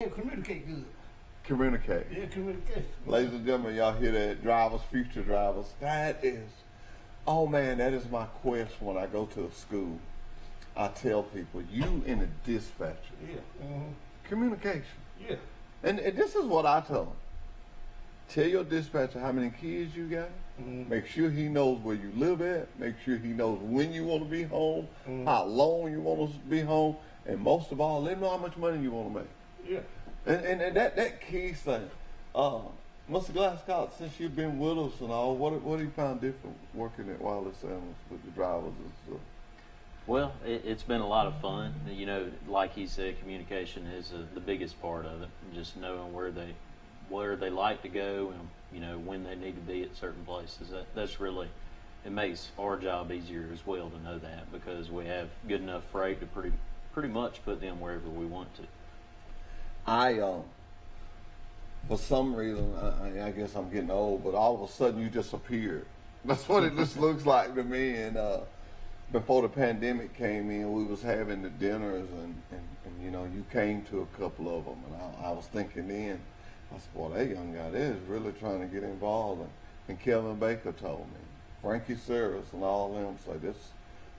Yeah, communicate good. Communicate. Yeah, communication. Ladies and gentlemen, y'all hear that? Drivers, future drivers. That is, oh man, that is my quest when I go to a school. I tell people, you in a dispatcher. Yeah. Communication. Yeah. And this is what I tell them. Tell your dispatcher how many kids you got. Make sure he knows where you live at. Make sure he knows when you want to be home, how long you want to be home, and most of all, let him know how much money you want to make. Yeah. And that key thing. Mr. Glasscock, since you've been with us and all, what have you found different working at Wiley with the drivers and stuff? Well, it's been a lot of fun. You know, like he said, communication is the biggest part of it. Just knowing where they like to go and, you know, when they need to be at certain places. That's really, it makes our job easier as well to know that, because we have good enough freight to pretty much put them wherever we want to. For some reason, I guess I'm getting old, but all of a sudden you just appeared. That's what it just looks like to me. And before the pandemic came in, we was having the dinners, and you know, you came to a couple of them, and I was thinking then, I said, boy, that young guy there is really trying to get involved. And Kevin Baker told me, Frankie Sears and all of them say,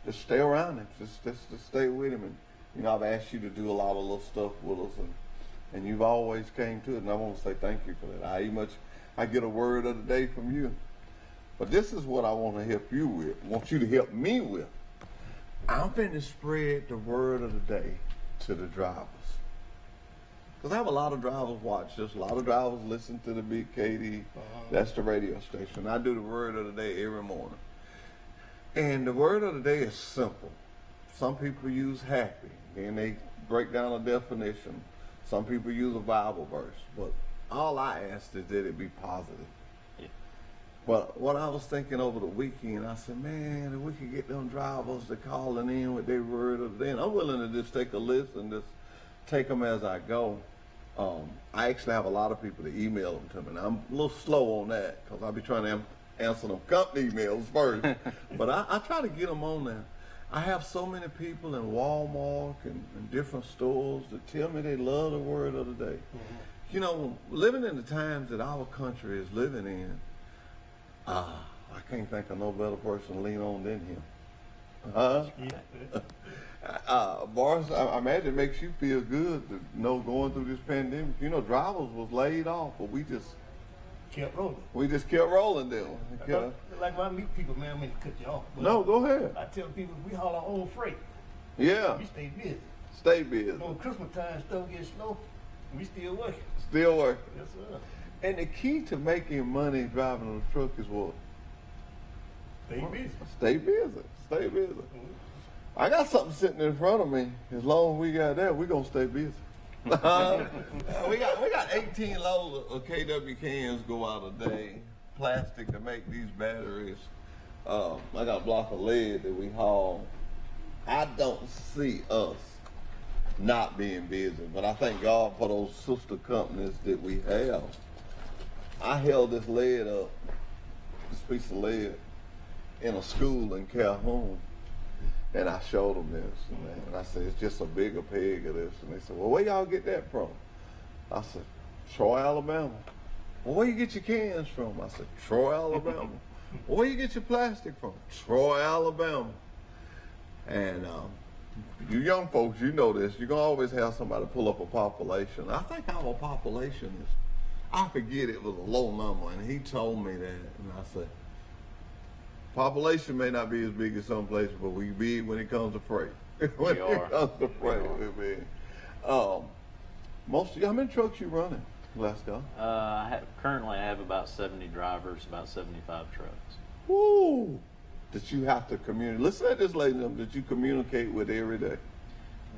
just stay around him, just stay with him. And you know, I've asked you to do a lot of little stuff with us, and you've always came to it, and I want to say thank you for that. I get a word of the day from you. But this is what I want to help you with, I want you to help me with. I'm finna spread the word of the day to the drivers. Because I have a lot of drivers watch this, a lot of drivers listen to the Big KD, that's the radio station. I do the word of the day every morning. And the word of the day is simple. Some people use happy, and they break down a definition. Some people use a Bible verse, but all I asked is that it be positive. Yeah. But what I was thinking over the weekend, I said, man, if we could get them drivers to calling in with their word of the day, and I'm willing to just take a list and just take them as I go. I actually have a lot of people to email them to me, and I'm a little slow on that because I'll be trying to answer them company emails first. But I try to get them on there. I have so many people in Walmart and different stores that tell me they love the word of the day. You know, living in the times that our country is living in, I can't think of no better person to lean on than him. Boris, I imagine it makes you feel good to know going through this pandemic. You know, drivers was laid off, but we just kept rolling. We just kept rolling them. Like when I meet people, man, I mean to cut you off. No, go ahead. I tell people we haul our own freight. Yeah. We stay busy. Stay busy. On Christmas time, stuff gets slow. We still working. Still working. Yes, sir. And the key to making money driving a truck is what? Stay busy. Stay busy. Stay busy. I got something sitting in front of me. As long as we got that, we're gonna stay busy. we got 18 loads of KW cans go out a day, plastic to make these batteries. I got a block of lead that we haul. I don't see us not being busy, but I thank God for those sister companies that we have. I held this lead up, this piece of lead, in a school in Calhoun, and I showed them this, and I said, it's just a bigger peg of this, and they said, well, where y'all get that from? I said, Troy, Alabama. Well, where you get your cans from? I said, Troy, Alabama. Well, where you get your plastic from? Troy, Alabama. And you young folks, you know this, you're gonna always have somebody pull up a population. I think our population is, I forget, it was a low number, and he told me that, and I said, population may not be as big as some places, but we big when it comes to freight. When it comes to freight, we're big. Most of you, how many trucks you running, Glasgow? Currently I have about 70 drivers, about 75 trucks. Woo! That you have to communicate. Listen to this, lady, that you communicate with every day.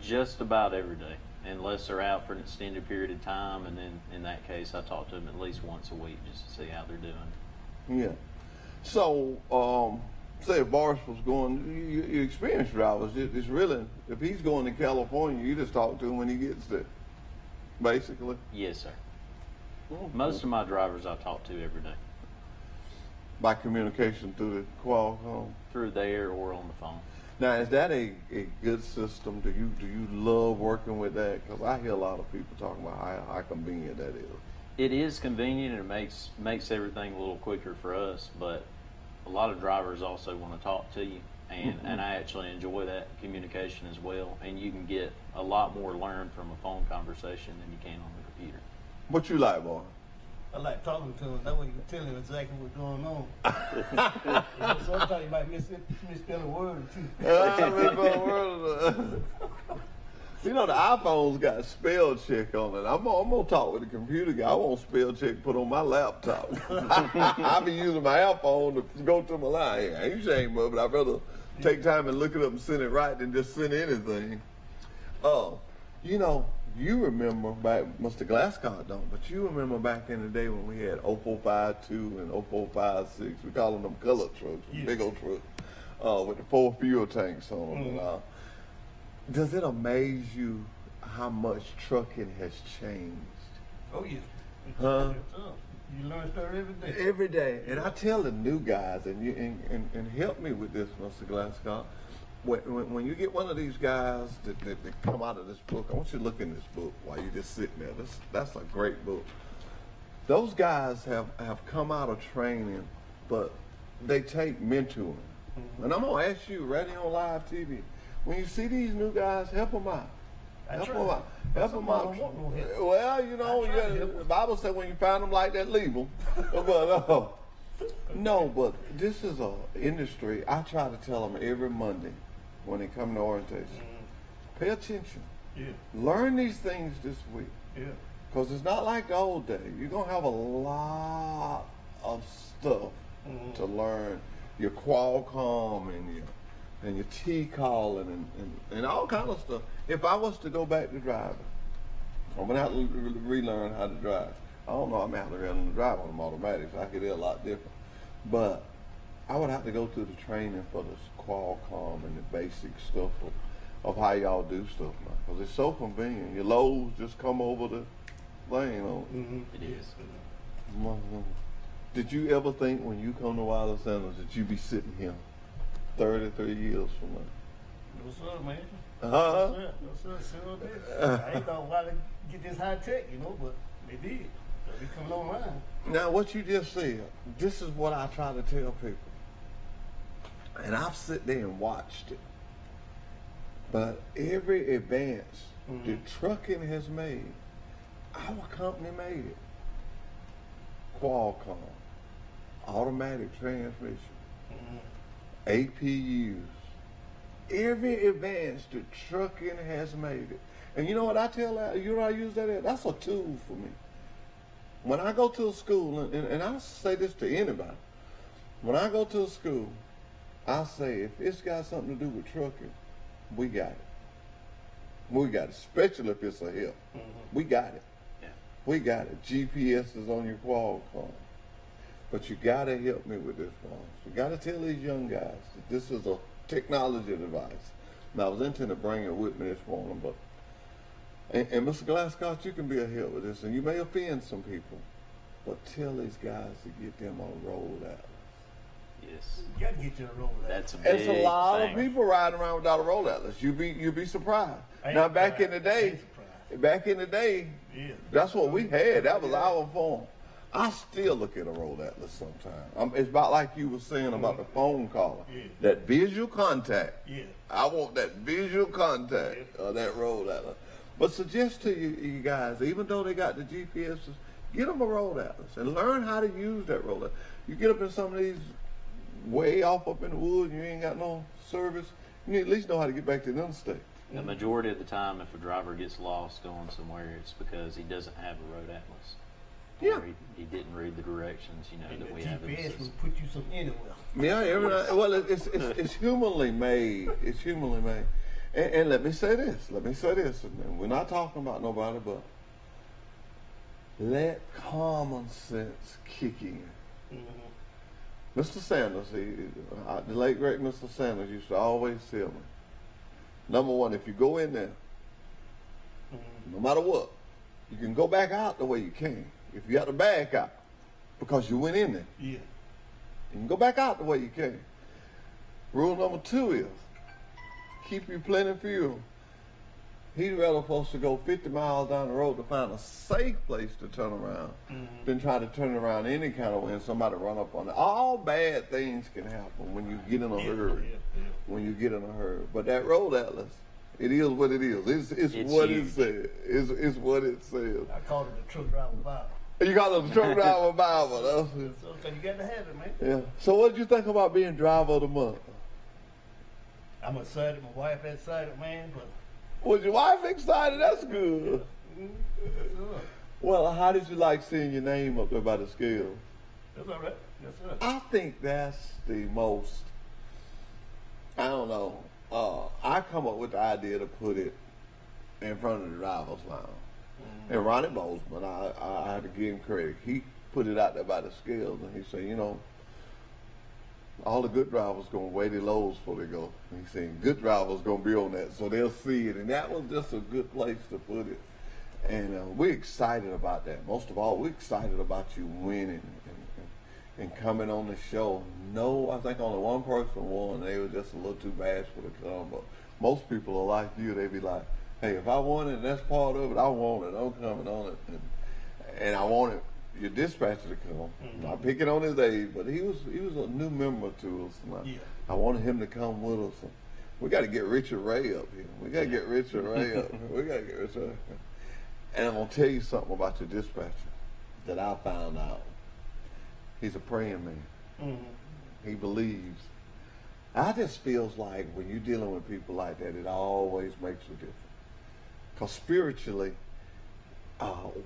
Just about every day, unless they're out for an extended period of time, and then in that case I talk to them at least once a week just to see how they're doing. Yeah. So, say if Boris was going, you experienced drivers, it's really, if he's going to California, you just talk to him when he gets there, basically. Yes, sir. Most of my drivers I talk to every day. by communication through the Qualcomm? through there or on the phone. Now, is that a good system? Do you love working with that? Because I hear a lot of people talking about how convenient that is. It is convenient and it makes everything a little quicker for us, but a lot of drivers also want to talk to you, and I actually enjoy that communication as well. And you can get a lot more learned from a phone conversation than you can on the computer. What you like, boy? I like talking to him. That way you can tell him exactly what's going on. You know, sometimes you might misspell a word or two. You know, the iPhone's got spell check on it. I'm gonna talk with the computer guy. I want spell check put on my laptop. I be using my iPhone to go to my line. I ain't ashamed of it. I'd rather take time and look it up and send it right than just send anything. You know, you remember back, Mr. Glasscock don't, but you remember back in the day when we had 0452 and 0456. We call them colored trucks, big old trucks, with the 4 fuel tanks on them. Mm-hmm. Does it amaze you how much trucking has changed? Oh, yeah. Huh? You learn stuff every day. Every day. And I tell the new guys, and help me with this, Mr. Glasscock. When you get one of these guys that come out of this book, I want you to look in this book while you're just sitting there. That's a great book. Those guys have come out of training, but they take mentoring. Mm-hmm. And I'm going to ask you right here on live TV, when you see these new guys, help them out. Help them out. Help them out. Well, you know, the Bible said when you find them like that, leave them. But no, but this is a industry. I try to tell them every Monday when they come to orientation, pay attention. Yeah. Learn these things this week. Yeah. Because it's not like the old days. You're going to have a lot of stuff to learn. Your Qualcomm and your T-calling and all kind of stuff. If I was to go back to driving, I'm going to have to relearn how to drive. I don't know, I'm going to have to learn to drive on them automatics. I could do a lot different. But I would have to go through the training for this Qualcomm and the basic stuff of how y'all do stuff now. Because it's so convenient. Your loads just come over the lane on it. Mm-hmm. It is. Did you ever think when you come to Wiley Centers that you'd be sitting here 33 years from now? No, sir, man. Uh-huh. No, sir, sure did. I ain't thought why they get this high tech, you know, but they did. So they coming online. Now, what you just said, this is what I try to tell people. And I've sit there and watched it. But every advance that trucking has made, our company made it. Qualcomm, automatic transmission, APUs. Every advance that trucking has made it. And you know what I tell that? You know what I use that as? That's a tool for me. When I go to a school, and I say this to anybody, when I go to a school, I say, if it's got something to do with trucking, we got it. We got it, especially if it's a help. We got it. Yeah. We got it. GPS is on your Qualcomm. But you got to help me with this one. You got to tell these young guys that this is a technology device. Now, I was intending to bring it with me this morning, but and Mr. Glasscock, you can be a help with this, and you may offend some people, but tell these guys to get them on roll atlas. Yes. You got to get your roll out. That's a big It's a lot thing. of people riding around without a roll atlas. You'd be surprised. Now, back in the day, Yeah. that's what we had. That was our form. I still look at a roll atlas sometimes. It's about like you were saying about the phone caller. Yeah. That visual contact. Yeah. I want that visual contact of that roll atlas. But suggest to you guys, even though they got the GPSs, get them a roll atlas and learn how to use that roll atlas. You get up in some of these way off up in the woods, and you ain't got no service, you need at least know how to get back to the interstate. The majority of the time, if a driver gets lost going somewhere, it's because he doesn't have a road atlas. Yeah. Or he didn't read the directions, And that the we have in the GPS system. will put you some anywhere. Yeah, well, it's humanly made. It's humanly made. And let me say this. And we're not talking about nobody, but let common sense kick in. Mr. Sanders, the late great Mr. Sanders used to always tell me, number one, if you go in there, no matter what, you can go back out the way you came. If you got to back out, because you went in there. Yeah. You can go back out the way you came. Rule number 2 is keep you plenty of fuel. He'd rather supposed to go 50 miles down the road to find a safe place to turn around than try to turn around any kind of way and somebody run up on it. All bad things can happen when you get in a hurry. When you get in a hurry. But that road atlas, it is what it is. It's what it says. It's what it says. I call it the truck driver Bible. You call it the truck driver Bible. So you got to have it, man. Yeah. So what did you think about being driver of the month? I'm excited. My wife excited, man. But Was your wife excited? That's good. Well, how did you like seeing your name up there by the scale? That's all right. Yes, sir. I think that's the most, I don't know, I come up with the idea to put it in front of the driver's lounge. And Ronnie Bozeman, I had to give him credit. He put it out there by the scales, and he said, you know, all the good drivers going to weigh their loads before they go. And he said, good drivers going to be on that, so they'll see it. And that was just a good place to put it. And we're excited about that. Most of all, we're excited about you winning and coming on the show. No, I think only one person won. They were just a little too bashful to come. But most people are like you. They be like, hey, if I want it and that's part of it, I want it. I'm coming on it. And I wanted your dispatcher to come. I'm picking on his age, but he was a new member to us. And I wanted him to come with us. And we got to get Richard Ray up here. We got to get Richard Ray up here. We got to get Richard Ray up here. And I'm going to tell you something about your dispatcher that I found out. He's a praying man. He believes. I just feels like when you're dealing with people like that, it always makes a difference. Because spiritually,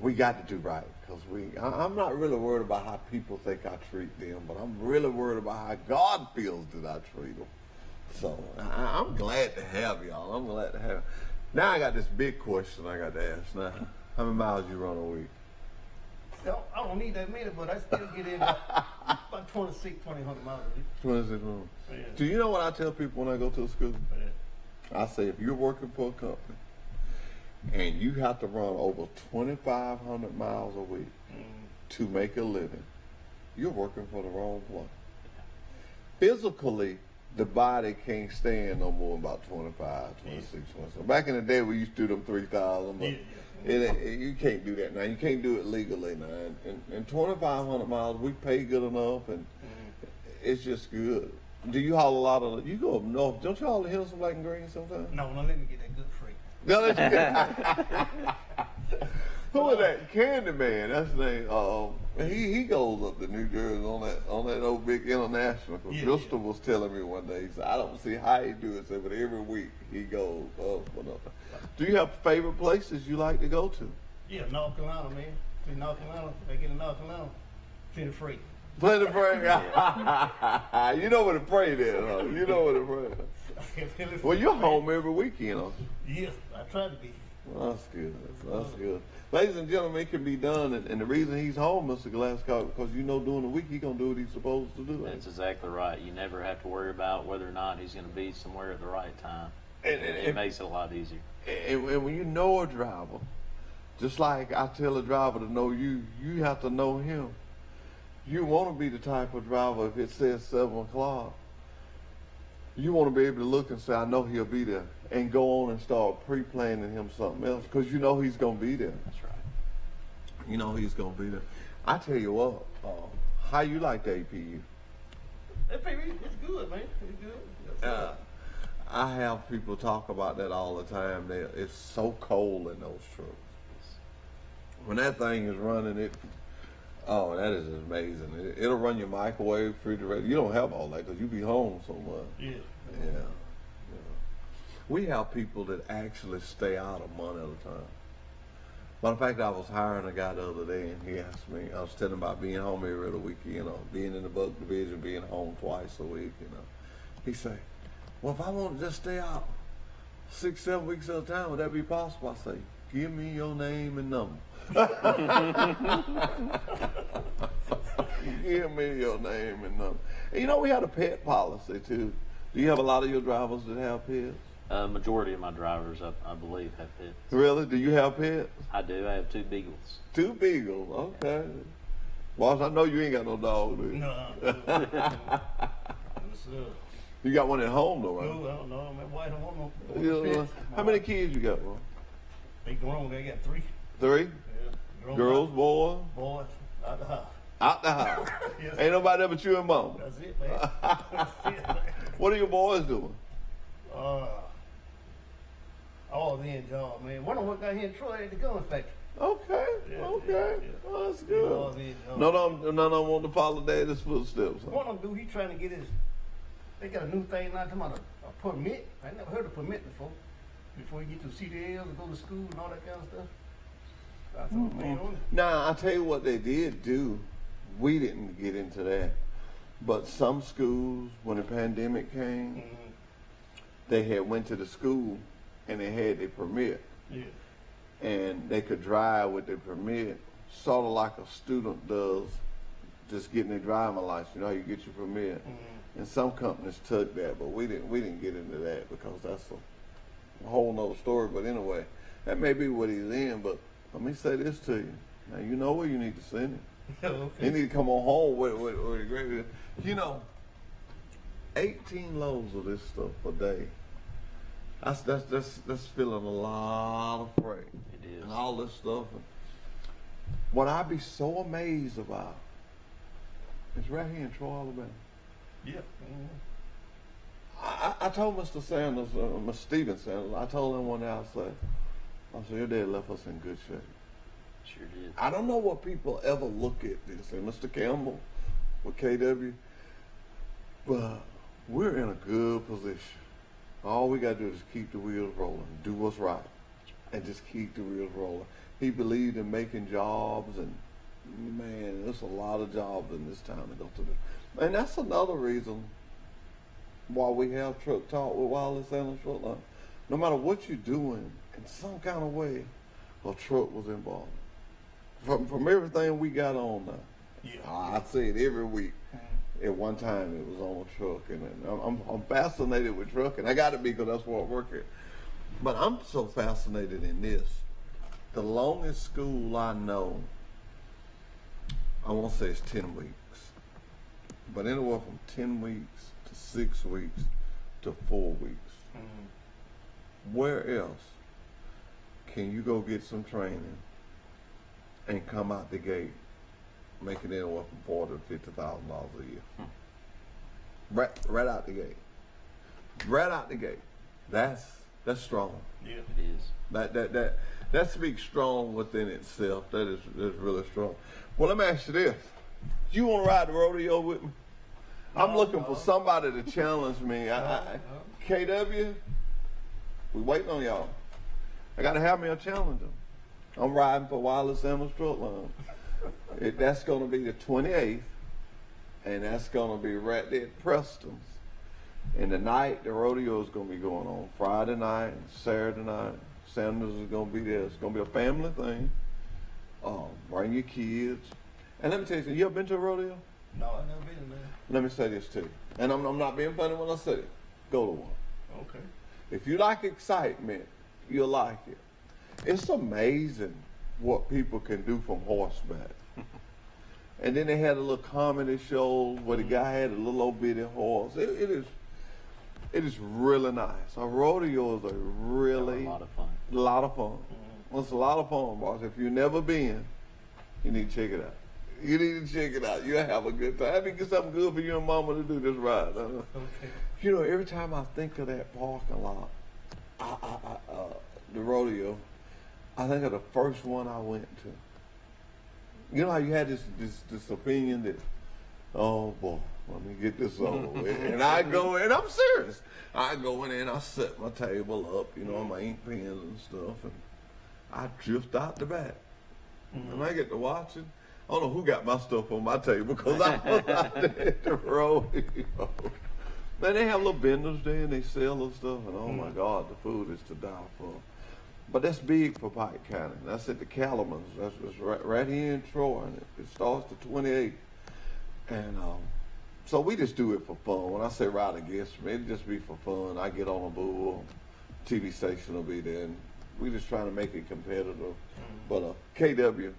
we got to do right. Because I'm not really worried about how people think I treat them, but I'm really worried about how God feels that I treat them. So I'm glad to have y'all. I'm glad to have. Now I got this big question I got to ask. Now, how many miles you run a week? I don't need that many, but I still get in about 2,600 miles a week. 26 miles. Yeah. Do you know what I tell people when I go to a school? I say, if you're working for a company and you have to run over 2,500 miles a week to make a living, you're working for the wrong place. Physically, the body can't stand no more than about 25, 26 months. So back in the day, we used to do them 3,000, but you can't do that now. You can't do it legally now. And 2,500 miles, we pay good enough, and it's just good. Do you haul a lot of? You go up north. Don't you haul the hills of Black and Green sometimes? No, let me get that good freight. No, let you get. Who is that? Candyman. That's the name. He goes up to New Jersey on that old big international. Bristol was telling me one day. He said, I don't see how he do it. Said, but every week he goes up and up. Do you have favorite places you like to go to? Yeah, North Carolina, man. See North Carolina. They get in North Carolina. Plenty of freight. Plenty of freight. You know what a freight is, huh? You know what a freight is. Well, you're home every weekend, huh? Yes, I try to be. Well, that's good. That's good. Ladies and gentlemen, it can be done, and the reason he's home, Mr. Glasgow, because you know during the week he's going to do what he's supposed to do. That's exactly right. You never have to worry about whether or not he's going to be somewhere at the right time. It makes it a lot easier. And when you know a driver, just like I tell a driver to know you, you have to know him. You want to be the type of driver, if it says 7 o'clock, you want to be able to look and say, I know he'll be there, and go on and start pre-planning him something else, because you know he's going to be there. That's right. You know he's going to be there. I tell you what, how you like the APU? APU, it's good, man. It's good. I have people talk about that all the time. It's so cold in those trucks. When that thing is running, that is amazing. It'll run your microwave, refrigerator. You don't have all that because you be home so much. Yeah. We have people that actually stay out a month at a time. Matter of fact, I was hiring a guy the other day, and he asked me, I was telling him about being home every other week, being in the buck division, being home twice a week, He said, well, if I want to just stay out 6, 7 weeks at a time, would that be possible? I say, give me your name and number. Give me your name and number. And we had a pet policy too. Do you have a lot of your drivers that have pets? Majority of my drivers, I believe, have pets. Really? Do you have pets? I do. I have 2 beagles. 2 beagles. Okay. Boss, I know you ain't got no dog, do you? No. Yes, sir. You got one at home, though, right? No, I don't know. My wife don't want no. Yeah, how many kids you got, bro? They grown. They got 3. 3? Yeah. Grown Girls, boys? boys, out the house. Out the house. Yes. Ain't nobody there but you and mama. That's it, man. That's it, man. What are your boys doing? All in job, man. One of them worked out here in Troy at the gun factory. Okay, Yeah, okay. yeah. Oh, that's All good. in job. None of them want to follow daddy's footsteps. Huh? One of them dude, he trying to get his. They got a new thing now, talking about a permit. I never heard of permit before. Before you get to CDLs and go to school and all that kind of stuff. I thought, man, on it. Now, I tell you what they did do. We didn't get into that. But some schools, when the pandemic came, they had went to the school and they had their permit. Yeah. And they could drive with their permit, sort of like a student does, just getting their driving license. You know how you get your permit. And some companies took that, but we didn't get into that because that's a whole nother story. But anyway, that may be what he's in. But let me say this to you. Now you know where you need to send him. Okay. He need to come on home with a great. You know, 18 loads of this stuff a day. That's filling a lot of freight. It is. And all this stuff. And what I be so amazed about is right here in Troy, Alabama. Yeah. I told Mr. Sanders, Mr. Steven Sanders, I told him one day, I said, your dad left us in good shape. Sure did. I don't know what people ever look at this, and Mr. Campbell with KW, but we're in a good position. All we got to do is keep the wheels rolling, do what's right, and just keep the wheels rolling. He believed in making jobs, and man, there's a lot of jobs in this town to go to. And that's another reason why we have Truck Talk with Wiley Sanders Truck Line. No matter what you're doing, in some kind of way, a truck was involved. From everything we got on now. Yeah. I say it every week. At one time, it was on a truck, and I'm fascinated with trucking. I got to be because that's where I work at. But I'm so fascinated in this. The longest school I know, I won't say it's 10 weeks, but anywhere from 10 weeks to 6 weeks to 4 weeks. Where else can you go get some training and come out the gate making anywhere from $40,000 to $50,000 a year? Right out the gate. Right out the gate. That's strong. Yeah. It is. That speaks strong within itself. That is really strong. Well, let me ask you this: you want to ride the rodeo with me? I'm looking for somebody to challenge me. KW, we waiting on y'all. I got to have me a challenger. I'm riding for Wiley Sanders Truck Line. That's going to be the 28th, and that's going to be right there at Preston's. And the night, the rodeo is going to be going on Friday night and Saturday night. Sanders is going to be there. It's going to be a family thing. Bring your kids. And let me tell you something. You ever been to a rodeo? No, I've never been in there. Let me say this too. And I'm not being funny when I say it. Go to one. Okay. If you like excitement, you'll like it. It's amazing what people can do from horseback. And then they had a little comedy show where the guy had a little old bitty horse. It is really nice. A rodeo is a really A lot of fun. lot of fun. It's a lot of fun, boss. If you've never been, you need to check it out. You need to check it out. You'll have a good time. I mean, get something good for you and mama to do this ride. Okay. You know, every time I think of that parking lot, the rodeo, I think of the first one I went to. You know how you had this opinion that, oh boy, let me get this over with. And I go in, I'm serious. I go in there and I set my table up, you know, my ink pens and stuff, and I drift out the back. And I get to watching. I don't know who got my stuff on my table because I was out there at the rodeo. Man, they have little vendors there and they sell little stuff, and oh my God, the food is to die for. But that's big for Pike County. That's at the Calamans. That's right here in Troy, and it starts the 28th. And so we just do it for fun. When I say ride against me, it just be for fun. I get on a bull, TV station will be there, and we just trying to make it competitive. But KW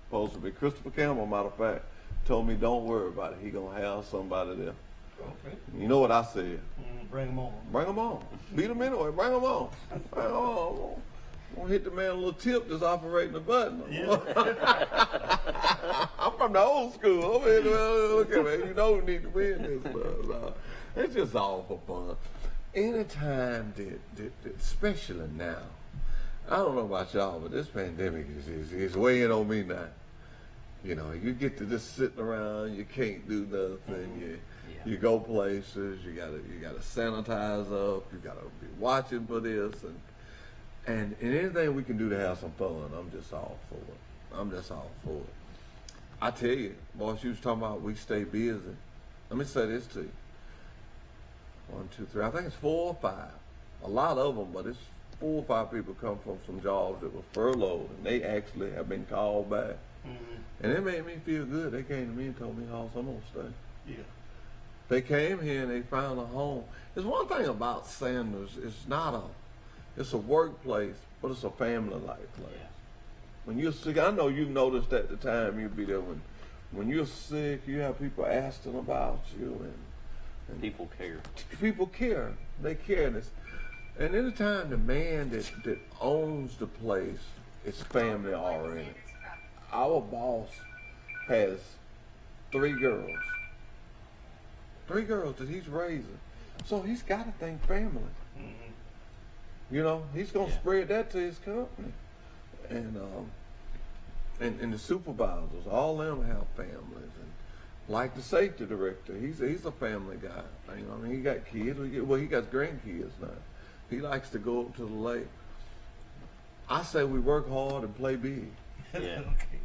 supposed to be Christopher Campbell, matter of fact, told me don't worry about it. He gonna have somebody there. Okay. You know what I said? Bring them on. Bring them on. Beat them anyway. Bring them on. Bring them on. Won't hit the man a little tip just operating the button. Yeah. I'm from the old school. I mean, look at me. You know we need to win this. It's just all for fun. Anytime especially now, I don't know about y'all, but this pandemic is weighing on me now. You know, you get to just sitting around, you can't do nothing. You go places, you gotta sanitize up, you gotta be watching for this, and anything we can do to have some fun, I'm just all for it. I'm just all for it. I tell you, boss, you was talking about we stay busy. Let me say this to you. 1, 2, 3. I think it's 4 or 5. A lot of them, but it's 4 or 5 people come from some jobs that were furloughed, and they actually have been called back. And it made me feel good. They came to me and told me, Hoss, I'm gonna stay. Yeah. They came here and they found a home. There's one thing about Sanders. It's a workplace, but it's a family-like place. Yeah. When you're sick, I know you've noticed at the time you'll be there. When you're sick, you have people asking about you, and People care. People care. They care. And anytime the man that owns the place is family oriented. Our boss has 3 girls. 3 girls that he's raising. So he's got to think family. You know, he's going to spread that to his company. And the supervisors, all of them have families. And like the safety director, he's a family guy. You know, I mean, he got kids. Well, he got grandkids now. He likes to go up to the lake. I say we work hard and play big. Yeah. Okay.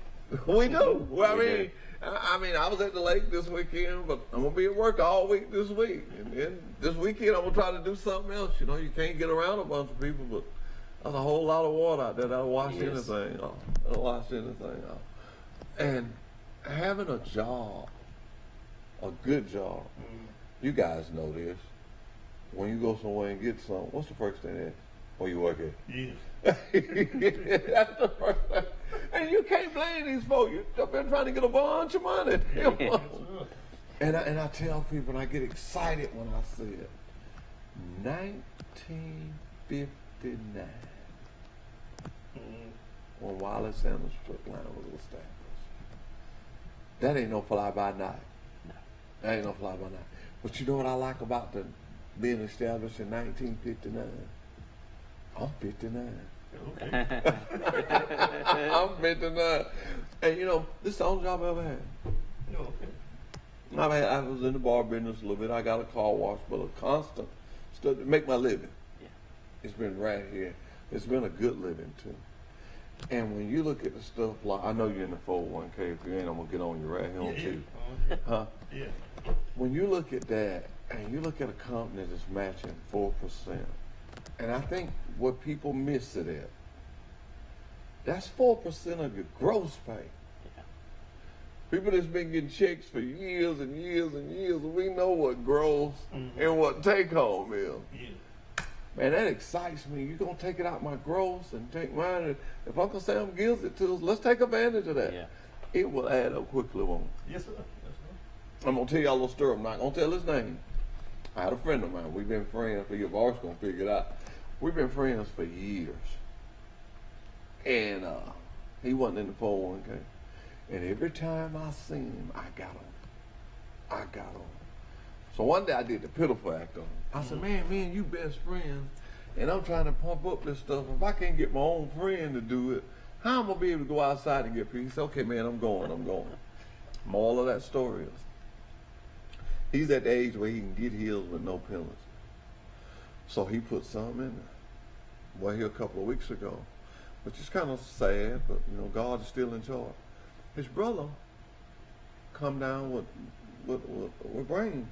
We do. Well, We do. I mean, I was at the lake this weekend, but I'm gonna be at work all week this week, and then this weekend I'm gonna try to do something else. You know, you can't get around a bunch of people, but there's a whole lot of water out there that'll wash anything off. That'll wash anything off. And having a job, a good job, you guys know this. When you go somewhere and get something, what's the first thing that? Where you work at? Yeah. That's the first thing. And you can't blame these folks. You've been trying to get a bunch of money. And I tell people, and I get excited when I see it. 1959, when Wiley Sanders Strip Line was established. That ain't no fly-by-night. No. That ain't no fly-by-night. But you know what I like about being established in 1959? I'm 59. Okay. I'm 59. And you know, this is the only job I ever had. No, okay. I was in the bar business a little bit. I got a car wash, but a constant stuff to make my living. Yeah. It's been right here. It's been a good living too. And when you look at the stuff like, I know you're in the 401k. If you ain't, I'm gonna get on you right here on too. Okay. Huh? Yeah. When you look at that, and you look at a company that's matching 4%, and I think what people miss it at, that's 4% of your gross pay. Yeah. People that's been getting checks for years and years and years, we know what gross and what take home is. Yeah. Man, that excites me. You're going to take it out my gross and take mine. And if Uncle Sam gives it to us, let's take advantage of that. Yeah. It will add up quickly, won't it? Yes, sir. Yes, sir. I'm going to tell y'all a little story. I'm not going to tell his name. I had a friend of mine. We've been friends for years. Boss going to figure it out. We've been friends for years. And he wasn't in the 401k. And every time I seen him, I got on. So one day I did the pitiful act on him. I said, man, me and you best friends, and I'm trying to pump up this stuff. If I can't get my own friend to do it, how am I going to be able to go outside and get peace? He said, okay, man, I'm going. Moral of that story is, he's at the age where he can get heels with no penalty. So he put something in there. Well, here a couple of weeks ago, which is kind of sad, but you know, God is still in charge. His brother come down with brain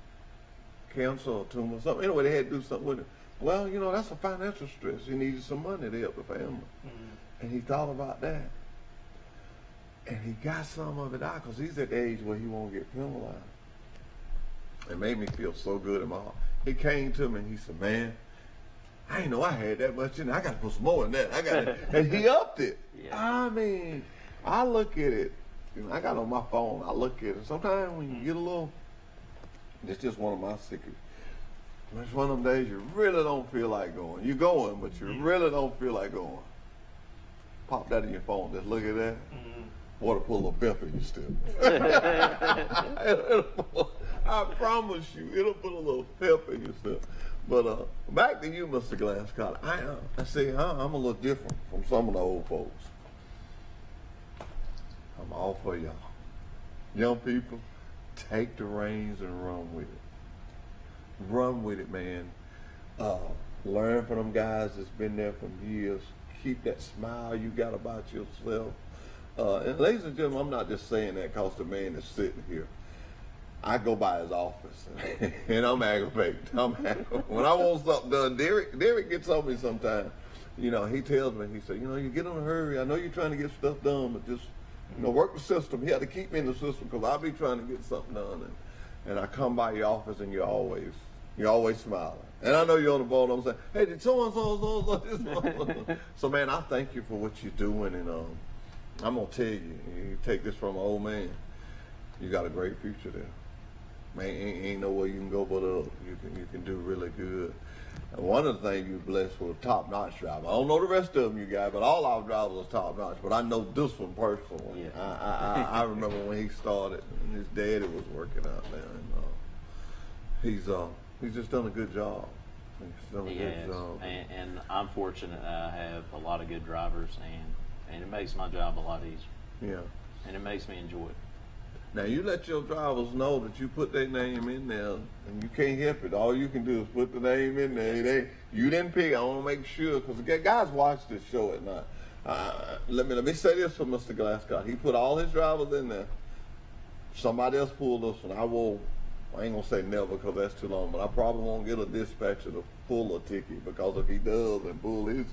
cancer or tumor or something. Anyway, they had to do something with it. Well, you know, that's a financial stress. He needed some money to help the family. And he thought about that. And he got some of it out because he's at the age where he won't get penalized. It made me feel so good in my heart. He came to me and he said, man, I didn't know I had that much in it. I got to put some more in that. I got it. And he upped it. Yeah. I mean, I look at it. You know, I got it on my phone. I look at it. Sometimes when you get a little, it's just one of my secrets. It's one of them days you really don't feel like going. You're going, but you really don't feel like going. Pop that in your phone. Just look at that. Water pull a little pep in your step. I promise you, it'll put a little pep in your step. But back to you, Mr. Glasscock. I see, I'm a little different from some of the old folks. I'm all for y'all. Young people, take the reins and run with it. Run with it, man. Learn from them guys that's been there for years. Keep that smile you got about yourself. And ladies and gentlemen, I'm not just saying that because the man is sitting here. I go by his office and I'm aggravated. When I want something done, Derek gets on me sometimes. You know, he tells me, he said, you know, you get in a hurry. I know you're trying to get stuff done, but just, you know, work the system. He had to keep me in the system because I'll be trying to get something done. And I come by your office and you're always smiling. And I know you're on the ball. I'm saying, hey, did so-and-so this? So, man, I thank you for what you're doing. And I'm going to tell you, you take this from an old man, you got a great future there. Man, ain't nowhere you can go but up. You can do really good. And one of the things you're blessed with a top-notch driver. I don't know the rest of them, you guys, but all our drivers are top-notch. But I know this one personally. Yeah. I remember when he started, and his daddy was working out there. And he's just done a good job. He's done a good job. And I'm fortunate I have a lot of good drivers, and it makes my job a lot easier. Yeah. And it makes me enjoy it. Now, you let your drivers know that you put their name in there, and you can't help it. All you can do is put the name in there. You didn't pick. I want to make sure, because guys watch this show at night. Let me say this for Mr. Glasscock. He put all his drivers in there. Somebody else pulled this one. I ain't going to say never because that's too long, but I probably won't get a dispatcher to pull a ticket, because if he does and pull his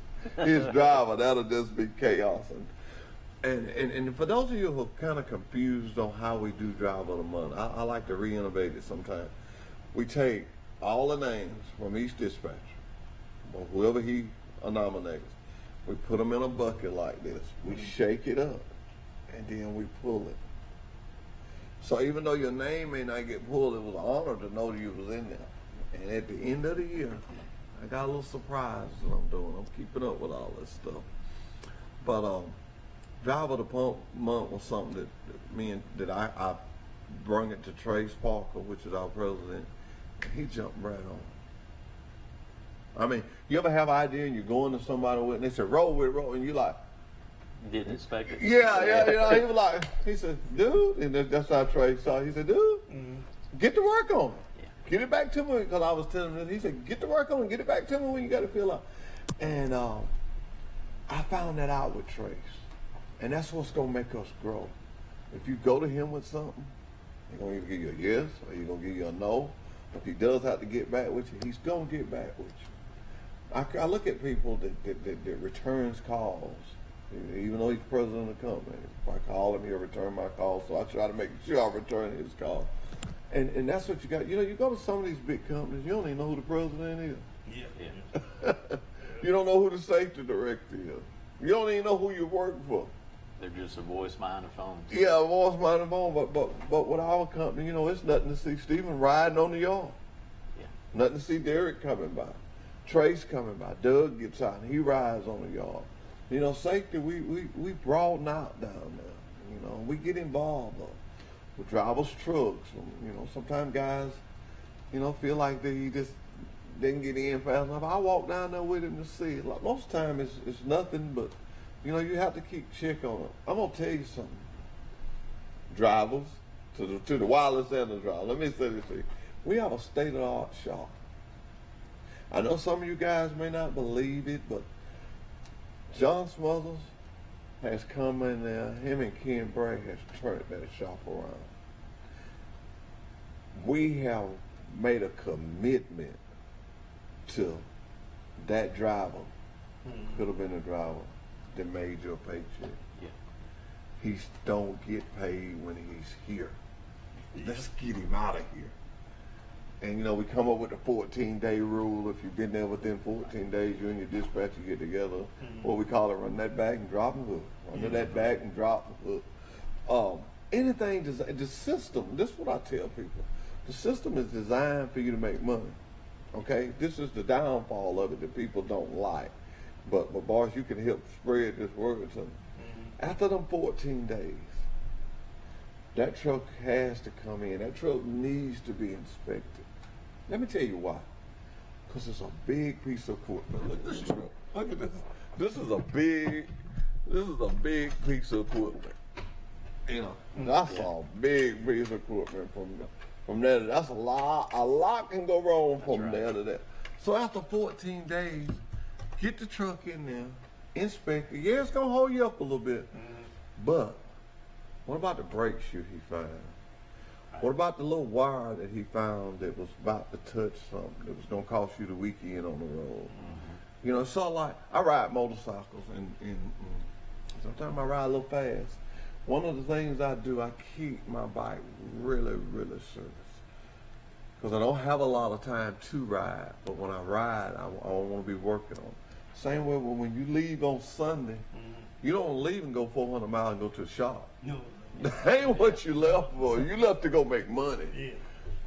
driver, that'll just be chaos. And for those of you who are kind of confused on how we do drive of the month, I like to re-innovate it sometimes. We take all the names from each dispatcher, or whoever he nominates. We put them in a bucket like this. We shake it up, and then we pull it. So even though your name may not get pulled, it was an honor to know that you was in there. And at the end of the year, I got a little surprise that I'm doing. I'm keeping up with all this stuff. But Driver of the Month was something that I brung it to Trace Parker, which is our president, and he jumped right on. I mean, you ever have an idea and you're going to somebody with, and they say, roll with it, roll, and you like, didn't expect it. Yeah, you know, he was like, he said, dude, and that's how Trey saw it. He said, dude, get to work on it. Yeah. Get it back to me, because I was telling him, he said, get to work on it, get it back to me when you got to fill out. And I found that out with Trace. And that's what's going to make us grow. If you go to him with something, he's going to either give you a yes or he's going to give you a no. If he does have to get back with you, he's going to get back with you. I look at people that returns calls. Even though he's president of the company, if I call him, he'll return my call. So I try to make sure I return his call. And that's what you got. You know, you go to some of these big companies, you don't even know who the president is. Yeah. You don't know who the safety director is. You don't even know who you work for. They're just a voice behind the phone. Yeah, a voice behind the phone. But with our company, you know, it's nothing to see Stephen riding on the yard. Yeah. Nothing to see Derek coming by. Trace coming by. Doug gets out and he rides on the yard. You know, safety, we broaden out down there. You know, we get involved with drivers' trucks. You know, sometimes guys, you know, feel like they just didn't get in fast enough. I walk down there with him to see it. Like, most of the time it's nothing but, you know, you have to keep check on it. I'm going to tell you something. Drivers, to the wireless and the driver, let me say this to you. We have a state-of-the-art shop. I know some of you guys may not believe it, but John Smothers has come in there. Him and Ken Bray has turned that shop around. We have made a commitment to that driver. Could have been a driver that made your paycheck. Yeah. He don't get paid when he's here. Let's get him out of here. And, you know, we come up with the 14-day rule. If you've been there within 14 days, you and your dispatcher get together. What we call it, run that back and drop the hook. Run that back and drop the hook. Anything, the system, this is what I tell people. The system is designed for you to make money. Okay? This is the downfall of it that people don't like. But boss, you can help spread this word to them. After them 14 days, that truck has to come in. That truck needs to be inspected. Let me tell you why. Because it's a big piece of equipment. Look at this truck. Look at this. This is a big piece of equipment. You know, that's a big piece of equipment from there to that's a lot can go wrong from there to there. So after 14 days, get the truck in there, inspect it. Yeah, it's gonna hold you up a little bit. But what about the brake shoe he found? What about the little wire that he found that was about to touch something that was gonna cost you the weekend on the road? You know, it's sort of like I ride motorcycles and sometimes I ride a little fast. One of the things I do, I keep my bike really, really serviced. Because I don't have a lot of time to ride, but when I ride, I want to be working on it. Same way when you leave on Sunday, you don't leave and go 400 miles and go to the shop. No. That ain't what you left for. You left to go make money. Yeah.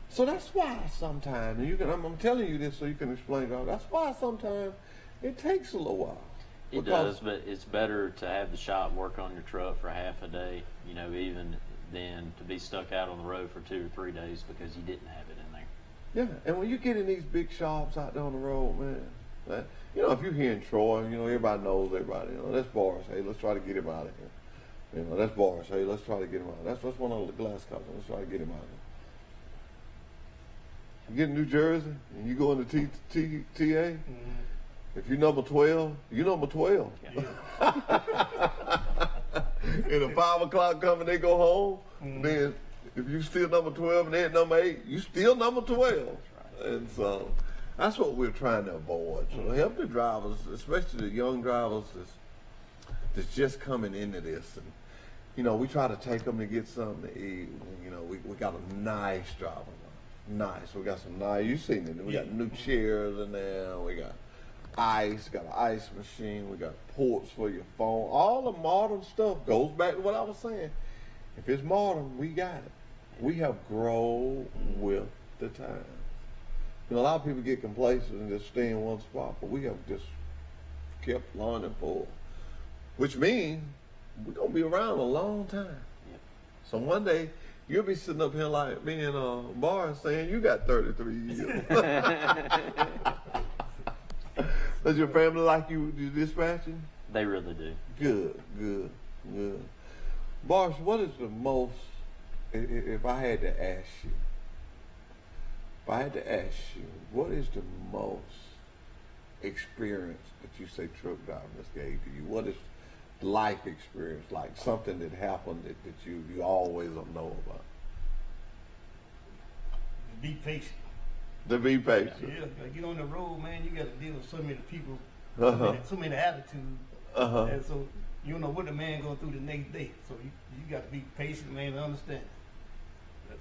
So that's why sometimes, and I'm telling you this so you can explain it out. That's why sometimes it takes a little while. It does, but it's better to have the shop work on your truck for half a day, you know, even than to be stuck out on the road for 2 or 3 days because you didn't have it in there. Yeah, and when you get in these big shops out there on the road, man, you know, if you're here in Troy, you know, everybody knows everybody. You know, that's Boris. Hey, let's try to get him out of here. You know, that's Boris. Hey, let's try to get him out. That's one of the glass cups. Let's try to get him out of here. You get in New Jersey and you go into TA. If you're number 12, you're number 12. Yeah. And at 5 o'clock coming, they go home. Then if you still number 12 and they're at number 8, you still number 12. And so that's what we're trying to avoid. So help the drivers, especially the young drivers that's just coming into this. And, you know, we try to take them to get something to eat. And, you know, we got a nice driver. Nice. We got some nice, you've seen it. We got new chairs in there. We got ice, got an ice machine, we got ports for your phone. All the modern stuff goes back to what I was saying. If it's modern, we got it. We have grown with the times. You know, a lot of people get complacent and just stay in one spot, but we have just kept learning forward. Which means we're gonna be around a long time. So one day you'll be sitting up here like me and Bar saying you got 33 years. Does your family like you dispatching? They really do. Good. Boris, what is the most, if I had to ask you, what is the most experience that you say truck drivers gave to you? What is life experience, like something that happened that you always don't know about? Be patient. To be patient. Yeah, like get on the road, man. You got to deal with so many people, Uh-huh. so many attitudes, and so you don't know what the man going through the next day. So you got to be patient, man, and understand. That's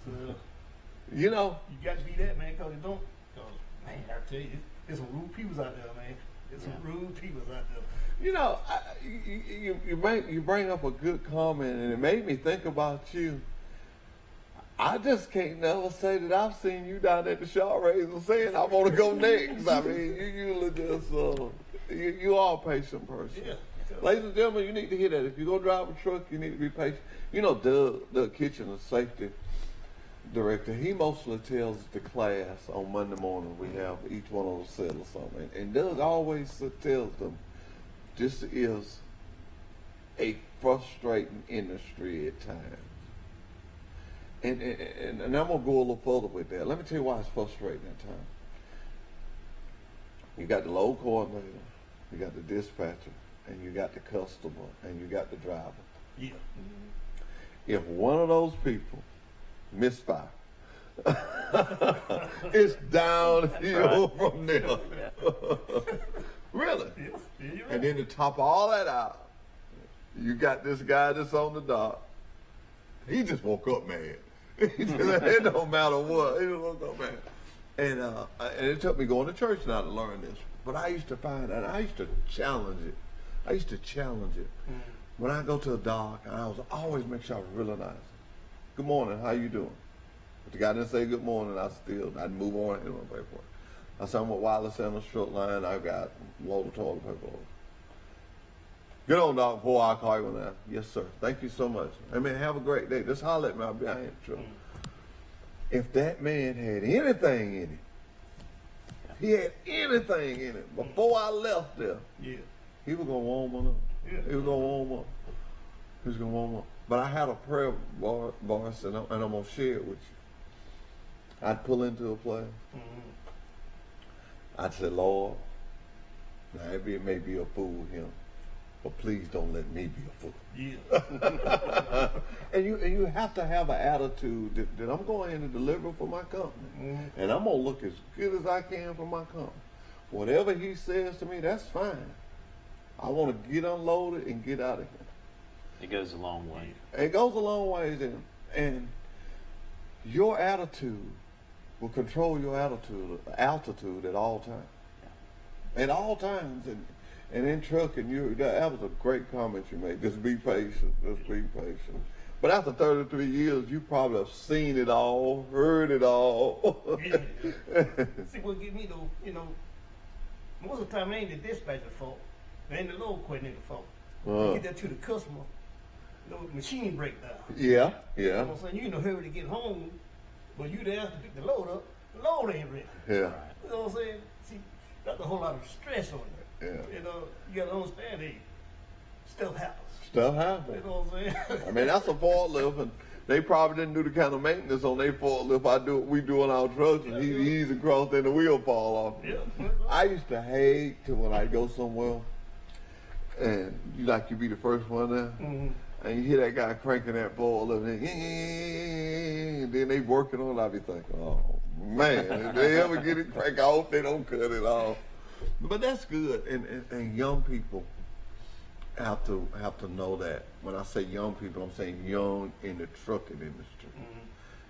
You know, you got to be that, man, because you don't. Cause man, I tell you, there's some rude people out there, man. There's some rude people out there. you know, you bring up a good comment, and it made me think about you. I just can't never say that I've seen you down at the shop raising saying I want to go next. I mean, you usually just you are a patient person. Yeah. Ladies and gentlemen, you need to hear that. If you're gonna drive a truck, you need to be patient. You know, Doug Kitchen, the safety director, he mostly tells the class on Monday morning we have each one of us settle something, and Doug always tells them this is a frustrating industry at times. And I'm going to go a little further with that. Let me tell you why it's frustrating at times. You got the load coordinator, you got the dispatcher, and you got the customer, and you got the driver. Yeah. If one of those people misfire, it's downhill from there. Really? Yes. Yeah, you're right. And then to top all that out, you got this guy that's on the dock. He just woke up mad. It don't matter what. He just woke up mad. And it took me going to church now to learn this. But I used to find that I used to challenge it. when I go to a dock, I was always make sure I was really nice. Good morning, how you doing? If the guy didn't say good morning, I'd move on and pay for it. I said, I'm with Wiley Center Short Line. I've got a load of toilet paper over. Get on, doc, before I call you now. Yes, sir. Thank you so much. I mean, have a great day. Just holler at me. I'll be out here. Sure. If that man had anything in it, he had anything in it before I left there, he was going to warm one up. He was going to warm up. He was going to warm up. But I had a prayer, Boris, and I'm going to share it with you. I'd pull into a place. I'd say, Lord, now it may be a fool him, but please don't let me be a fool. Yeah. and you have to have an attitude that I'm going in to deliver for my company. And I'm going to look as good as I can for my company. Whatever he says to me, that's fine. I want to get unloaded and get out of here. It goes a long way. It goes a long ways, and your attitude will control your altitude at all times. At all times, and in trucking, that was a great comment you made. Just be patient. Just be patient. But after 33 years, you probably have seen it all, heard it all. See, what get me though, most of the time it ain't the dispatcher's fault. It ain't the load coordinator's fault. You get that to the customer, machine breakdown. Yeah. You know what I'm saying? You in a hurry to get home, but you there to pick the load up. The load ain't ready. Yeah. You know what I'm saying? See, that's a whole lot of stress on it. Yeah. You gotta understand, hey, stuff happens. Stuff happens. You know what I'm saying? I mean, that's a forklift, and they probably didn't do the kind of maintenance on their forklift we do on our trucks, and he's across and the wheel fall off. Yeah. I used to hate to when I go somewhere, and you be the first one there, and you hear that guy cranking that forklift, and then they working on it. I be thinking, oh man, if they ever get it crank, I hope they don't cut it off. But that's good, and young people have to know that. When I say young people, I'm saying young in the trucking industry.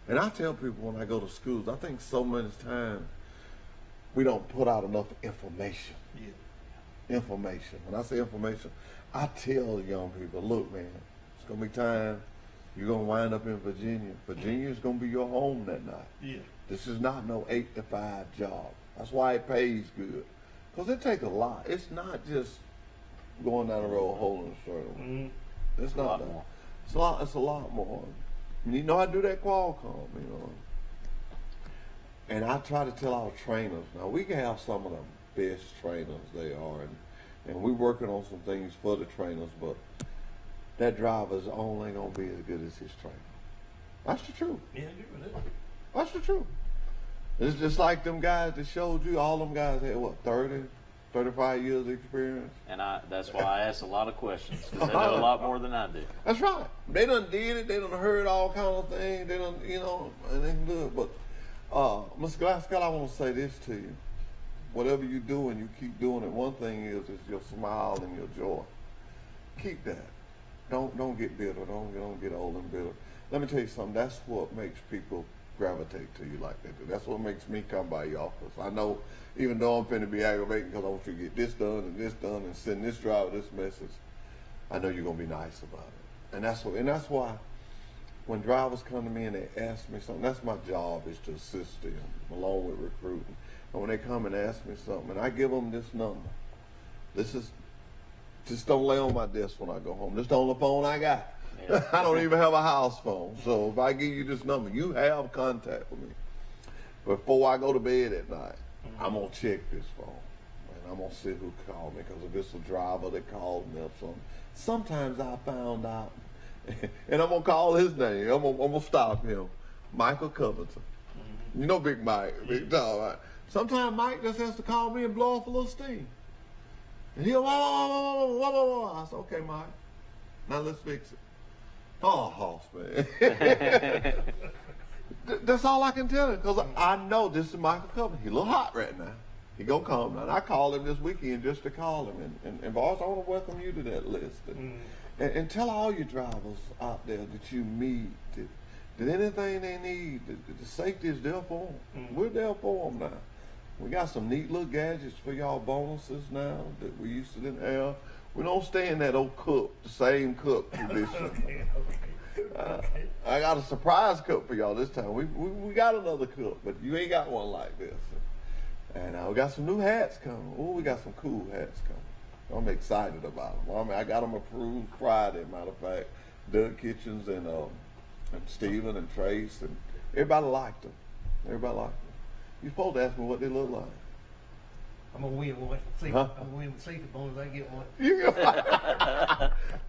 And I tell people when I go to schools, I think so many times we don't put out enough information. Information. When I say information, I tell young people, look, man, it's gonna be time. You're gonna wind up in Virginia. Virginia is gonna be your home that night. This is not no 8 to 5 job. That's why it pays good. Because it takes a lot. It's not just going down the road holding a shirt. It's not that. It's a lot more. I do that Qualcomm, And I try to tell our trainers, now we can have some of the best trainers they are, and we're working on some things for the trainers, but that driver's only gonna be as good as his trainer. That's the truth. Yeah, I agree with that. That's the truth. It's just like them guys that showed you, all them guys had, 30, 35 years of experience? And that's why I ask a lot of questions, because they know a lot more than I do. That's right. They done did it. They done heard all kind of things. They done, and they can do it. But, Mr. Glasgow, I want to say this to you. Whatever you do and you keep doing it, one thing is your smile and your joy. Keep that. Don't get bitter. Don't get old and bitter. Let me tell you something. That's what makes people gravitate to you like they do. That's what makes me come by your office. I know, even though I'm finna be aggravating because I want you to get this done and send this driver this message, I know you're gonna be nice about it. And that's why when drivers come to me and they ask me something, that's my job, is to assist them along with recruiting. And when they come and ask me something, and I give them this number, just don't lay on my desk when I go home. This is the only phone I got. Yeah. I don't even have a house phone. So if I give you this number, you have contact with me. Before I go to bed at night, I'm going to check this phone. And I'm going to see who called me, because if it's a driver that called me or something. Sometimes I found out, and I'm going to call his name. I'm going to stop him. Michael Covington. You know Big Mike. Big dog, right? Sometimes Mike just has to call me and blow off a little steam. And he'll, I said, okay, Mike. Now let's fix it. Oh, Hoss, man. That's all I can tell him, because I know this is Michael Covington. He's a little hot right now. He gonna calm down. I called him this weekend just to call him. And boss, I want to welcome you to that list. And tell all your drivers out there that you meet that anything they need, the safety is there for them. We're there for them now. We got some neat little gadgets for y'all bonuses now that we used to didn't have. We don't stay in that old cook, the same cook position. Okay. I got a surprise cook for y'all this time. We got another cook, but you ain't got one like this. And we got some new hats coming. Oh, we got some cool hats coming. I'm excited about them. I got them approved Friday, matter of fact. Doug Kitchens and Steven and Trace, and everybody liked them. Everybody liked them. You're supposed to ask me what they look like. I'm gonna win one. Huh? I'm gonna win with safety bonus. I get one.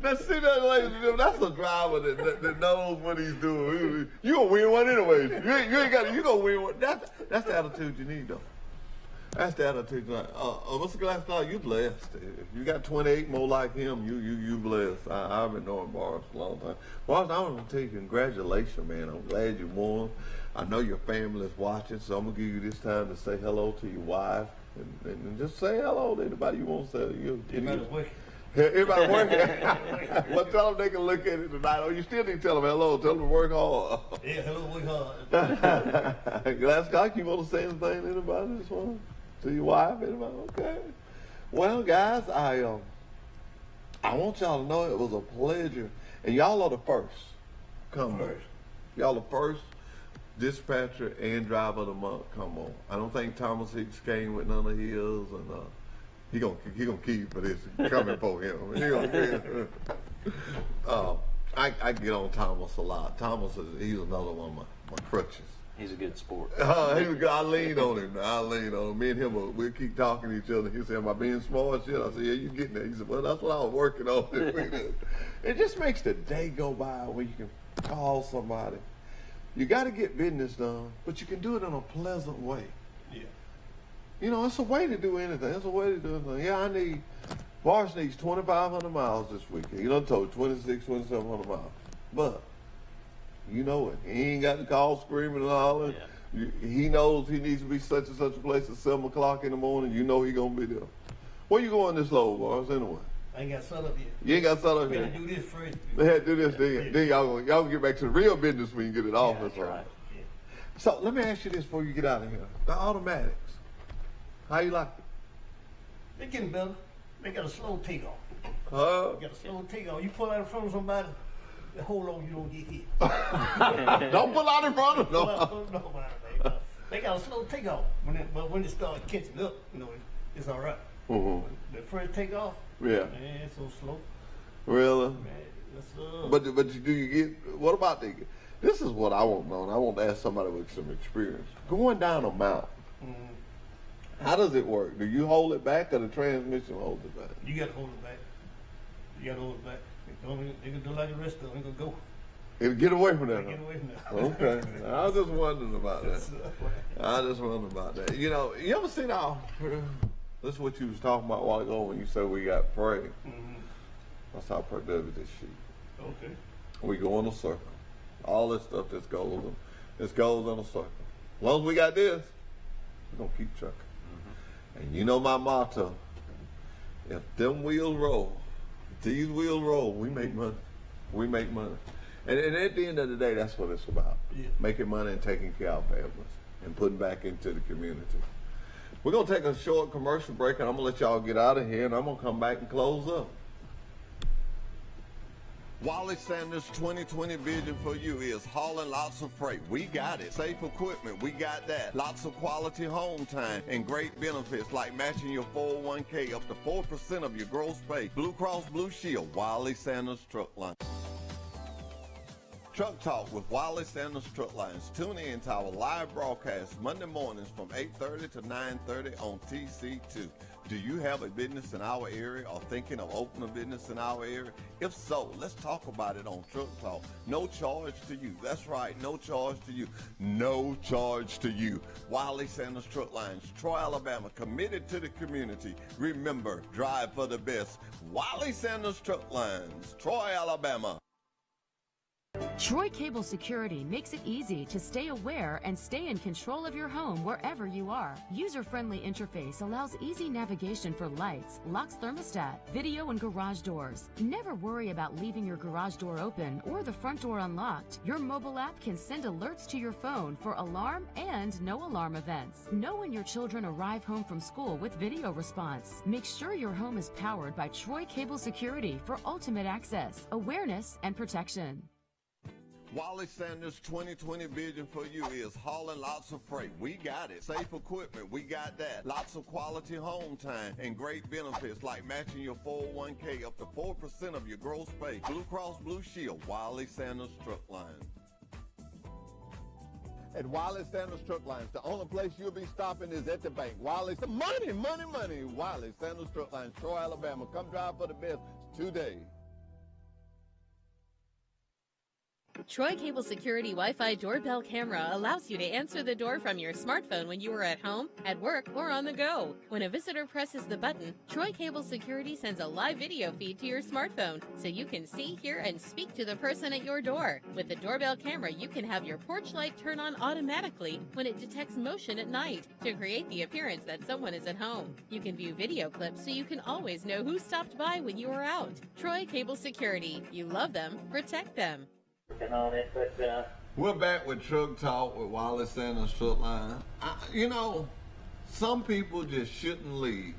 Now see that, ladies and gentlemen, that's a driver that knows what he's doing. You gonna win one anyway. You ain't got. You gonna win one. That's the attitude you need, though. That's the attitude. Mr. Glassdog, you blessed. If you got 28 more like him, you blessed. I've been knowing Boris for a long time. Boris, I want to tell you, congratulations, man. I'm glad you won. I know your family is watching, so I'm gonna give you this time to say hello to your wife and just say hello to anybody you want to say. Everybody's working. Everybody working. Well, tell them they can look at it tonight. Oh, you still need to tell them hello. Tell them to work hard. Yeah, hello, work hard. Glasscock, you want to say anything to anybody this one? To your wife, anybody? Okay. Well, guys, I want y'all to know it was a pleasure, and y'all are the first. Y'all the first dispatcher and driver of the month. Come on. I don't think Thomas Hicks came with none of his, and he gonna keep for this coming for him. He gonna I get on Thomas a lot. He's another one of my crutches. He's a good sport. I lean on him. Me and him, we'll keep talking to each other. He said, am I being smart? Shit. I said, yeah, you getting there. He said, well, that's what I was working on. It just makes the day go by when you can call somebody. You got to get business done, but you can do it in a pleasant way. Yeah. You know, it's a way to do anything. It's a way to do anything. Yeah, Boris needs 2,500 miles this weekend. You know, I told 2,700 miles. But you know it. He ain't got to call screaming and hollering. Yeah. He knows he needs to be such and such a place at 7 o'clock in the morning. You know he gonna be there. Where you going this low, Boris, anyway? I ain't got set up yet. You ain't got set up We yet? gotta do this first. Yeah, do this, then y'all gonna get back to the real business when you get it off. Yeah, that's right. Yeah. So let me ask you this before you get out of here. The automatics, how you like it? They're getting better. They got a slow takeoff. Huh? They got a slow takeoff. You pull out in front of somebody, hold on, you don't get hit. Don't pull out in front of them. No. They got a slow takeoff. But when it starts catching up, you know, it's all right. Mm-hmm. The first takeoff, Yeah. man, it's so slow. Really? Man, that's, But do you get, what about this is what I want to know, and I want to ask somebody with some experience. Going down a mountain, how does it work? Do you hold it back or the transmission holds it back? you got to hold it back. You got to hold it back. They can do like the rest of them. They gonna go. It'll get away from that. Get away from that. Okay. I was just wondering about that. You know, you ever seen this is what you was talking about a while ago when you said we got prey. That's how prey does this shit. Okay. We go in a circle. All this stuff just goes in a circle. As long as we got this, we're gonna keep trucking. And you know my motto, if them wheels roll, if these wheels roll, we make money. We make money. And at the end of the day, that's what it's about. Yeah. Making money and taking care of families and putting back into the community. We're going to take a short commercial break, and I'm going to let y'all get out of here, and I'm going to come back and close up. Wiley Sanders' 2020 vision for you is hauling lots of freight. We got it. Safe equipment, we got that. Lots of quality home time and great benefits like matching your 401k up to 4% of your gross pay. Blue Cross Blue Shield, Wiley Sanders Truck Line. Truck Talk with Wiley Sanders Truck Lines. Tune in to our live broadcast Monday mornings from 8:30 to 9:30 on TC2. Do you have a business in our area or thinking of opening a business in our area? If so, let's talk about it on Truck Talk. No charge to you. That's right, no charge to you. No charge to you. Wiley Sanders Truck Lines, Troy, Alabama, committed to the community. Remember, drive for the best. Wiley Sanders Truck Lines, Troy, Alabama. Troy Cable Security makes it easy to stay aware and stay in control of your home wherever you are. User-friendly interface allows easy navigation for lights, locks thermostat, video and garage doors. Never worry about leaving your garage door open or the front door unlocked. Your mobile app can send alerts to your phone for alarm and no alarm events. Know when your children arrive home from school with video response. Make sure your home is powered by Troy Cable Security for ultimate access, awareness, and protection. Wiley Sanders' 2020 vision for you is hauling lots of freight. We got it. Safe equipment, we got that. Lots of quality home time and great benefits like matching your 401k up to 4% of your gross pay. Blue Cross Blue Shield, Wiley Sanders Truck Line. At Wiley Sanders Truck Lines, the only place you'll be stopping is at the bank. Wiley's the money, money, money. Wiley Sanders Truck Lines, Troy, Alabama. Come drive for the best today. Troy Cable Security Wi-Fi doorbell camera allows you to answer the door from your smartphone when you are at home, at work, or on the go. When a visitor presses the button, Troy Cable Security sends a live video feed to your smartphone so you can see, hear, and speak to the person at your door. With the doorbell camera, you can have your porch light turn on automatically when it detects motion at night to create the appearance that someone is at home. You can view video clips so you can always know who stopped by when you are out. Troy Cable Security. You love them, protect them. On it, but We're back with Truck Talk with Wiley Sanders Truck Line. You know, some people just shouldn't leave.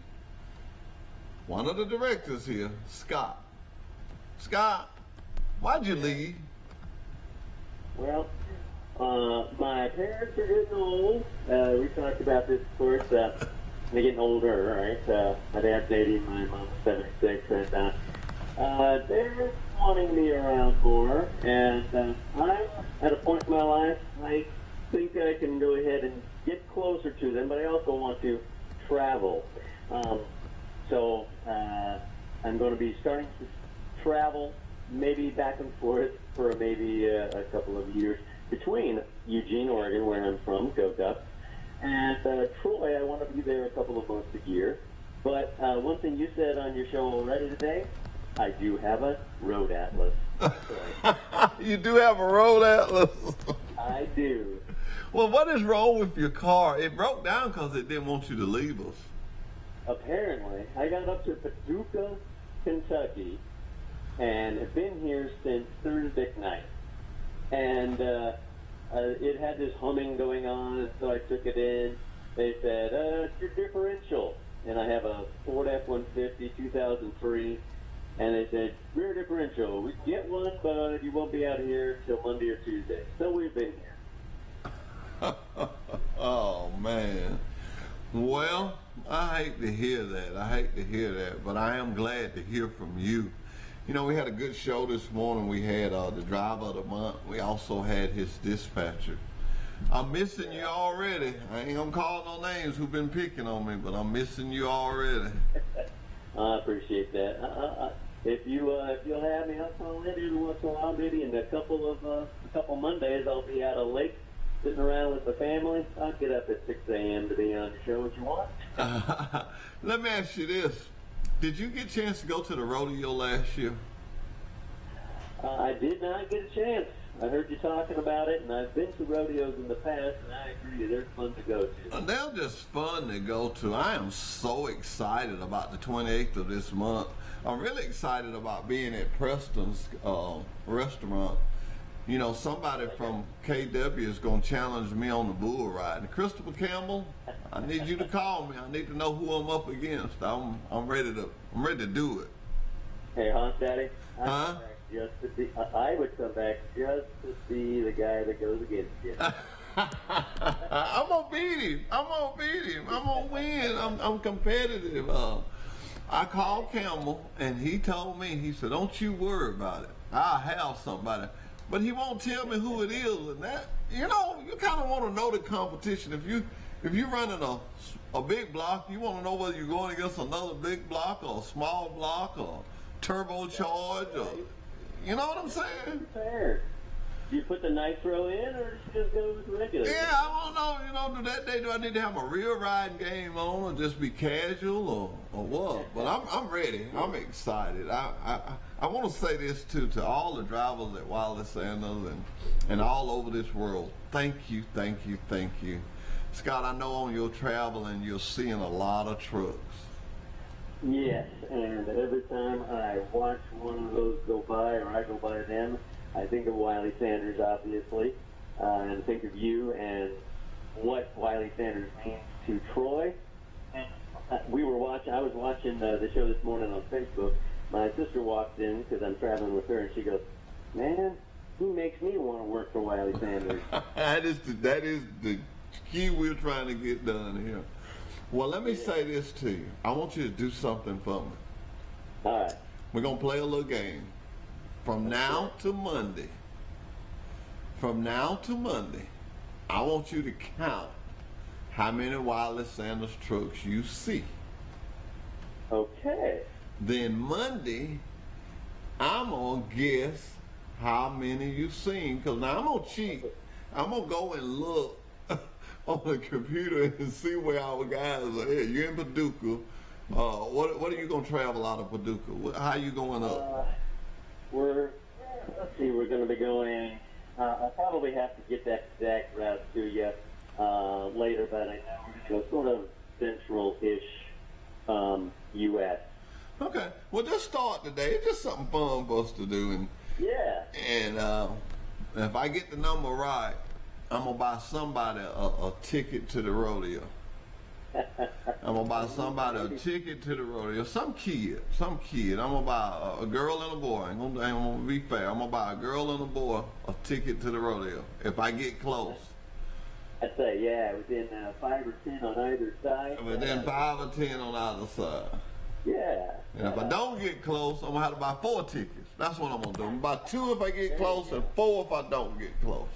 One of the directors here, Scott. Scott, why'd you leave? well, my parents are getting old. We talked about this, of course. They're getting older, right? My dad's 80, my mom's 76, and they're wanting me around more, and I'm at a point in my life I think I can go ahead and get closer to them, but I also want to travel. So I'm going to be starting to travel maybe back and forth for maybe a couple of years between Eugene, Oregon, where I'm from, Go Ducks, and Troy. I want to be there a couple of months a year. But one thing you said on your show already today, I do have a road atlas. You do have a road atlas? I do. Well, what is wrong with your car? It broke down because it didn't want you to leave us. Apparently, I got up to Paducah, Kentucky, and have been here since Thursday night. And it had this humming going on, and so I took it in. They said, it's your differential. And I have a Ford F-150 2003. And they said, rear differential, we can get one, but you won't be out here till Monday or Tuesday. So we've been here. Oh, man. Well, I hate to hear that. But I am glad to hear from you. You know, we had a good show this morning. We had the driver of the month. We also had his dispatcher. I'm missing you already. I ain't gonna call no names who've been picking on me, but I'm missing you already. I appreciate that. If you'll have me, I'll call in every once in a while, maybe. In a couple Mondays, I'll be at a lake sitting around with the family. I'll get up at 6 a.m. to be on the show if you want. Let me ask you this: did you get a chance to go to the rodeo last year? I did not get a chance. I heard you talking about it, and I've been to rodeos in the past, and I agree, they're fun to go to. They're just fun to go to. I am so excited about the 28th of this month. I'm really excited about being at Preston's restaurant. You know, somebody from KW is going to challenge me on the bull ride. And Christopher Campbell, I need you to call me. I need to know who I'm up against. I'm ready to do it. Hey, Honk Daddy. Huh? I would come back just to see the guy that goes against you. I'm gonna beat him. I'm gonna win. I'm competitive. I called Campbell and he told me, he said, don't you worry about it. I'll have somebody. But he won't tell me who it is, and that, you know, you kind of want to know the competition. If you're running a big block, you want to know whether you're going against another big block or a small block or turbocharged or, you know what I'm saying? Fair. Do you put the nitro in, or just go with regular? Yeah, I don't know. Do that day, do I need to have a real riding game on, or just be casual, or what? But I'm ready. I'm excited. I want to say this too to all the drivers at Wiley Sanders and all over this world. Thank you. Scott, I know on your traveling you're seeing a lot of trucks. Yes, and every time I watch one of those go by, or I go by them, I think of Wiley Sanders, obviously, and think of you and what Wiley Sanders means to Troy. And I was watching the show this morning on Facebook. My sister walked in because I'm traveling with her, and she goes, "Man, he makes me want to work for Wiley Sanders." that is the key we're trying to get done here. Well, let me say this to you. I want you to do something for me. All right. We're going to play a little game. From now to Monday, I want you to count how many Wiley Sanders trucks you see. Okay. Then Monday, I'm going to guess how many you've seen, because now I'm going to cheat. I'm going to go and look on the computer and see where our guys are at. You're in Paducah. What are you going to travel out of Paducah? How are you going up? We're going to be going, I'll probably have to get that exact route to you later, but I know we're going to go sort of central-ish U.S. Okay, well, just start today. It's just something fun for us to do. And if I get the number right, I'm going to buy somebody a ticket to the rodeo. I'm going to buy somebody a ticket to the rodeo. Some kid. I'm going to buy a girl and a boy. I'm going to be fair. I'm going to buy a girl and a boy a ticket to the rodeo if I get close. I'd say, yeah, within 5 or 10 on either side. Within 5 or 10 on either side. Yeah. And if I don't get close, I'm going to have to buy 4 tickets. That's what I'm going to do. I'm going to buy 2 if I get close and 4 if I don't get close.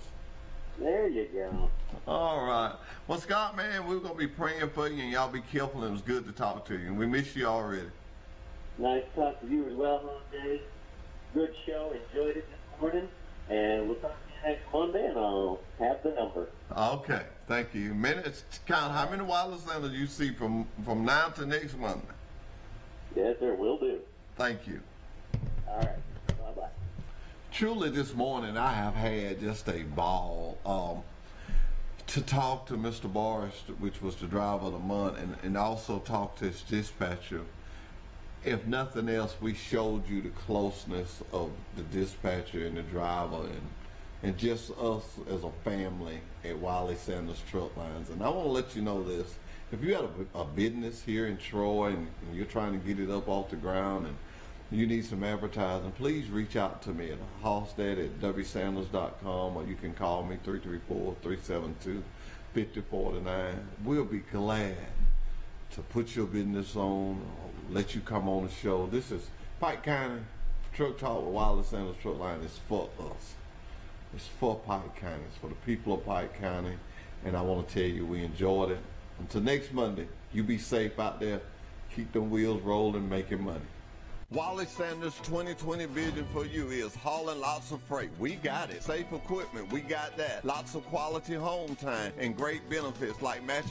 There you go. All right. Well, Scott, man, we're going to be praying for you, and y'all be careful. It was good to talk to you, and we miss you already. Nice to talk to you as well, Jose. Good show. Enjoyed it this morning, and we'll talk to you next Monday, and I'll have the number. Okay. Thank you. Minutes count how many Wiley Sanders you see from now to next Monday. Yes, sir. Will do. Thank you. All right. Bye-bye. Truly, this morning I have had just a ball to talk to Mr. Boris, which was the driver of the month, and also talk to his dispatcher. If nothing else, we showed you the closeness of the dispatcher and the driver and just us as a family at Wiley Sanders Truck Lines. And I want to let you know this. If you have a business here in Troy and you're trying to get it up off the ground and you need some advertising, please reach out to me at hallstead@wsanders.com, or you can call me 334-372-5049. We'll be glad to put your business on, or let you come on the show. This is Pike County Truck Talk with Wiley Sanders Truck Line. It's for us. It's for Pike County. It's for the people of Pike County. And I want to tell you, we enjoyed it. Until next Monday, you be safe out there. Keep them wheels rolling, making money. Wiley Sanders' 2020 vision for you is hauling lots of freight. We got it. Safe equipment, we got that. Lots of quality home time and great benefits like matching